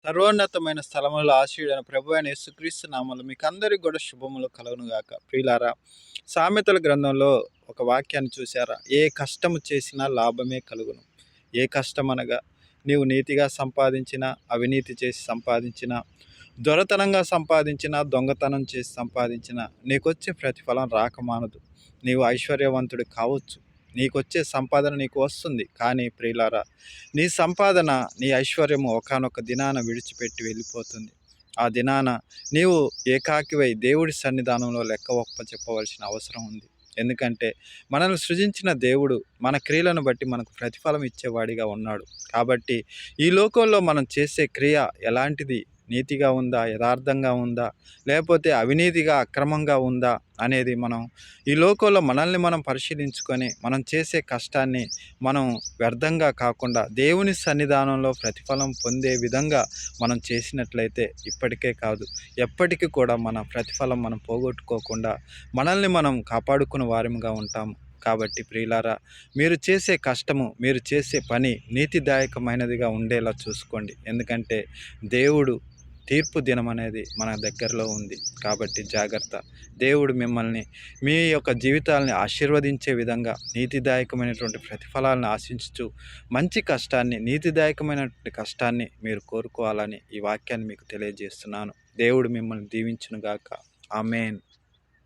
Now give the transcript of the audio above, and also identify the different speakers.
Speaker 1: సర్వోన్నతమైన స్థలములో ఆశీయుడైన ప్రభువైన యేసుక్రీస్తు నామములో మీకందరికి కూడా శుభములు కలుగునుగాక. ప్రియులారా, సామెతల గ్రంథంలో ఒక వాక్యాన్ని చూసారా? ఏ కష్టము చేసినా లాభమే కలుగును. ఏ కష్టం అనగా, నీవు నీతిగా సంపాదించినా, అవినీతి చేసి సంపాదించినా, దొరతనంగా సంపాదించినా, దొంగతనం చేసి సంపాదించినా నీకొచ్చే ప్రతిఫలం రాకమానదు. నీవు ఐశ్వర్యవంతుడు కావచ్చు, నీకొచ్చే సంపాదన నీకు వస్తుంది. కానీ ప్రియులారా, నీ సంపాదన, నీ ఐశ్వర్యము ఒకానొక దినాన విడిచిపెట్టి వెళ్ళిపోతుంది. ఆ దినాన నీవు ఏకాకివై దేవుడి సన్నిధానంలో లెక్క ఒప్ప చెప్పవలసిన అవసరం ఉంది. ఎందుకంటే మనల్ని సృజించిన దేవుడు మన క్రియలను బట్టి మనకు ప్రతిఫలం ఇచ్చేవాడిగా ఉన్నాడు. కాబట్టి ఈ లోకంలో మనం చేసే క్రియ ఎలాంటిది, నీతిగా ఉందా, యథార్థంగా ఉందా, లేకపోతే అవినీతిగా అక్రమంగా ఉందా అనేది మనం ఈ లోకంలో మనల్ని మనం పరిశీలించుకొని మనం చేసే కష్టాన్ని మనం వ్యర్థంగా కాకుండా దేవుని సన్నిధానంలో ప్రతిఫలం పొందే విధంగా మనం చేసినట్లయితే ఇప్పటికే కాదు ఎప్పటికీ కూడా మన ప్రతిఫలం మనం పోగొట్టుకోకుండా మనల్ని మనం కాపాడుకున్న వారిగా ఉంటాము. కాబట్టి ప్రియులారా, మీరు చేసే కష్టము, మీరు చేసే పని నీతిదాయకమైనదిగా ఉండేలా చూసుకోండి. ఎందుకంటే దేవుడు తీర్పు దినం అనేది మన దగ్గరలో ఉంది. కాబట్టి జాగ్రత్త. దేవుడు మిమ్మల్ని మీ యొక్క జీవితాలని ఆశీర్వదించే విధంగా నీతిదాయకమైనటువంటి ప్రతిఫలాలను ఆశించుచు మంచి కష్టాన్ని, నీతిదాయకమైనటువంటి కష్టాన్ని మీరు కోరుకోవాలని ఈ వాక్యాన్ని మీకు తెలియజేస్తున్నాను. దేవుడు మిమ్మల్ని దీవించునుగాక. ఆమేన్.